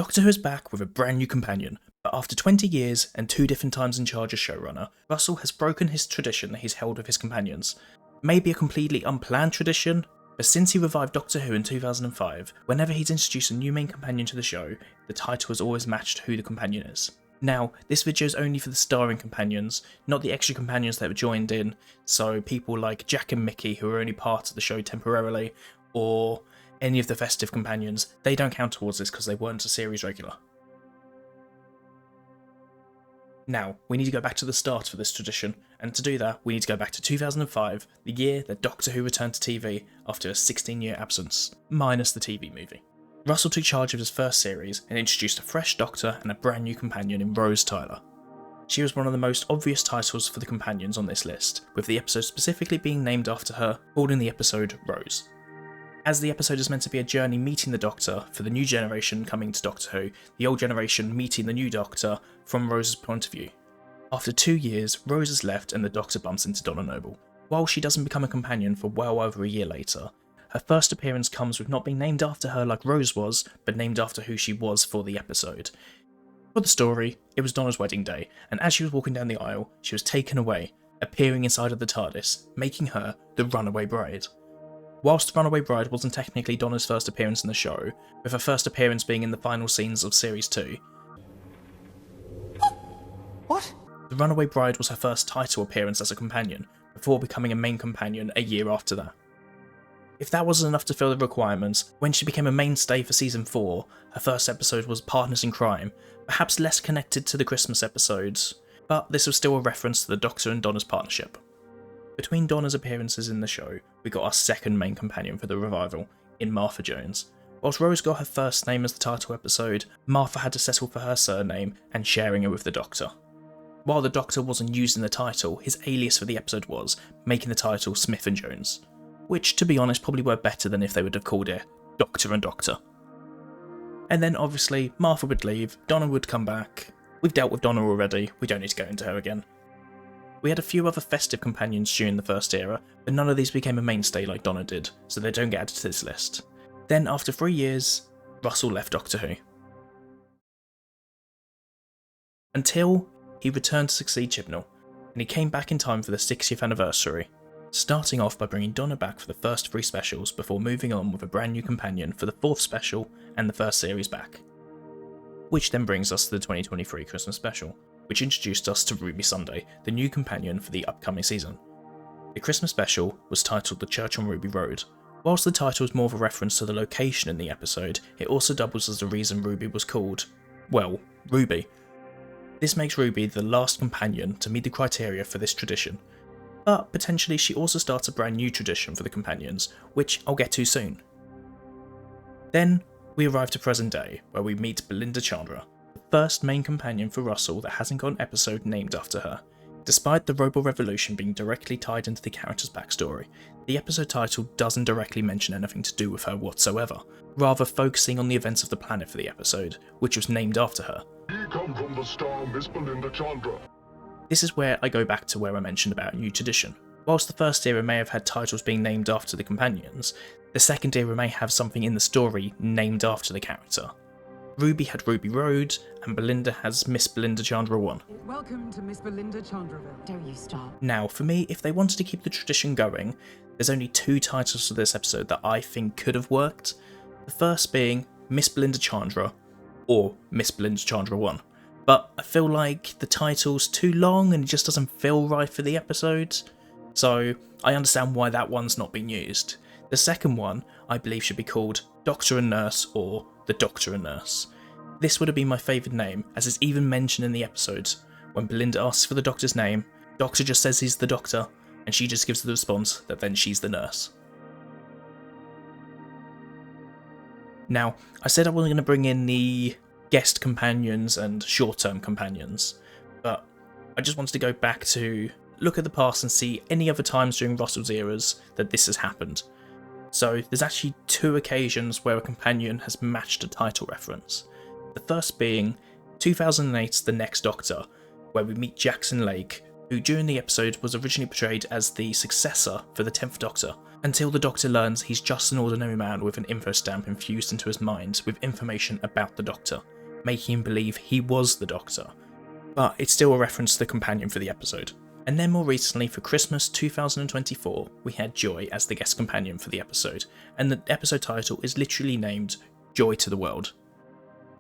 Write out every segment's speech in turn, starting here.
Doctor Who is back with a brand new companion, but after 20 years and 2 different times in charge as showrunner, Russell has broken his tradition that he's held with his companions. Maybe a completely unplanned tradition, but since he revived Doctor Who in 2005, whenever he's introduced a new main companion to the show, the title has always matched who the companion is. Now, this video is only for the starring companions, not the extra companions that have joined in, so people like Jack and Mickey who are only part of the show temporarily, or any of the festive companions, they don't count towards this because they weren't a series regular. Now, we need to go back to the start for this tradition, and to do that, we need to go back to 2005, the year that Doctor Who returned to TV after a 16-year absence, minus the TV movie. Russell took charge of his first series and introduced a fresh Doctor and a brand new companion in Rose Tyler. She was one of the most obvious titles for the companions on this list, with the episode specifically being named after her, called in the episode Rose. As the episode is meant to be a journey meeting the Doctor for the new generation coming to Doctor Who, the old generation meeting the new Doctor from Rose's point of view. After 2 years, Rose has left and the Doctor bumps into Donna Noble. While she doesn't become a companion for well over a year later, her first appearance comes with not being named after her like Rose was, but named after who she was for the episode. For the story, it was Donna's wedding day, and as she was walking down the aisle, she was taken away, appearing inside of the TARDIS, making her the runaway bride. Whilst Runaway Bride wasn't technically Donna's first appearance in the show, with her first appearance being in the final scenes of Series 2. What? The Runaway Bride was her first title appearance as a companion, before becoming a main companion a year after that. If that wasn't enough to fill the requirements, when she became a mainstay for Season 4, her first episode was Partners in Crime, perhaps less connected to the Christmas episodes, but this was still a reference to the Doctor and Donna's partnership. Between Donna's appearances in the show, we got our second main companion for the revival, in Martha Jones. Whilst Rose got her first name as the title episode, Martha had to settle for her surname and sharing it with the Doctor. While the Doctor wasn't used in the title, his alias for the episode was, making the title Smith and Jones, which to be honest probably were better than if they would have called it Doctor and Doctor. And then obviously Martha would leave, Donna would come back. We've dealt with Donna already, we don't need to go into her again. We had a few other festive companions during the first era, but none of these became a mainstay like Donna did, so they don't get added to this list. Then after 3 years, Russell left Doctor Who. Until he returned to succeed Chibnall, and he came back in time for the 60th anniversary, starting off by bringing Donna back for the first 3 specials before moving on with a brand new companion for the 4th special and the first series back. Which then brings us to the 2023 Christmas special, which introduced us to Ruby Sunday, the new companion for the upcoming season. The Christmas special was titled The Church on Ruby Road. Whilst the title is more of a reference to the location in the episode, it also doubles as the reason Ruby was called, well, Ruby. This makes Ruby the last companion to meet the criteria for this tradition, but potentially she also starts a brand new tradition for the companions, which I'll get to soon. Then we arrive to present day, where we meet Belinda Chandra, the first main companion for Russell that hasn't got an episode named after her. Despite the Robo Revolution being directly tied into the character's backstory, the episode title doesn't directly mention anything to do with her whatsoever, rather focusing on the events of the planet for the episode, which was named after her. We come from the star Miss Belinda Chandra. This is where I go back to where I mentioned about a new tradition. Whilst the first era may have had titles being named after the companions, the second era may have something in the story named after the character. Ruby had Ruby Road, and Belinda has Miss Belinda Chandra 1. Welcome to Miss Belinda Chandraville. Don't you stop. Now, for me, if they wanted to keep the tradition going, there's only 2 titles for this episode that I think could have worked. The first being Miss Belinda Chandra, or Miss Belinda Chandra 1. But I feel like the title's too long and it just doesn't feel right for the episode, so I understand why that one's not being used. The second one, I believe, should be called Doctor and Nurse or The Doctor and Nurse. This would have been my favourite name, as it's even mentioned in the episodes. When Belinda asks for the Doctor's name, Doctor just says he's the Doctor, and she just gives the response that then she's the nurse. Now, I said I wasn't going to bring in the guest companions and short-term companions, but I just wanted to go back to look at the past and see any other times during Russell's eras that this has happened. So there's actually 2 occasions where a companion has matched a title reference. The first being 2008's The Next Doctor, where we meet Jackson Lake, who during the episode was originally portrayed as the successor for the 10th Doctor, until the Doctor learns he's just an ordinary man with an info stamp infused into his mind with information about the Doctor, making him believe he was the Doctor. But it's still a reference to the companion for the episode. And then more recently, for Christmas 2024, we had Joy as the guest companion for the episode, and the episode title is literally named Joy to the World.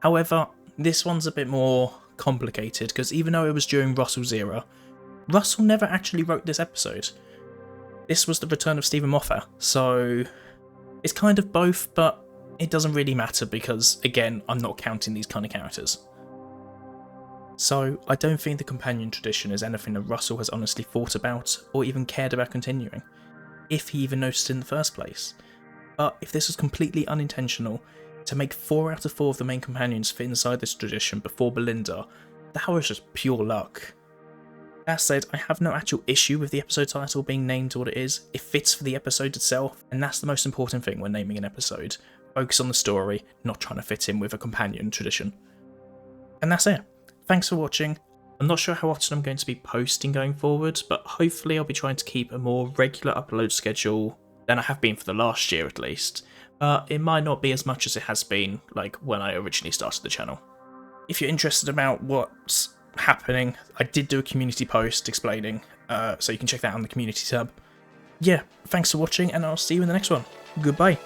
However, this one's a bit more complicated, because even though it was during Russell's era, Russell never actually wrote this episode. This was the return of Stephen Moffat, so it's kind of both, but it doesn't really matter because, again, I'm not counting these kind of characters. So I don't think the companion tradition is anything that Russell has honestly thought about or even cared about continuing, if he even noticed it in the first place. But if this was completely unintentional, to make 4 out of 4 of the main companions fit inside this tradition before Belinda, that was just pure luck. That said, I have no actual issue with the episode title being named what it is. It fits for the episode itself, and that's the most important thing when naming an episode. Focus on the story, not trying to fit in with a companion tradition. And that's it. Thanks for watching. I'm not sure how often I'm going to be posting going forward, but hopefully I'll be trying to keep a more regular upload schedule than I have been for the last year at least. It might not be as much as it has been like when I originally started the channel. If you're interested about what's happening, I did do a community post explaining, so you can check that out on the community tab. Yeah, thanks for watching and I'll see you in the next one. Goodbye.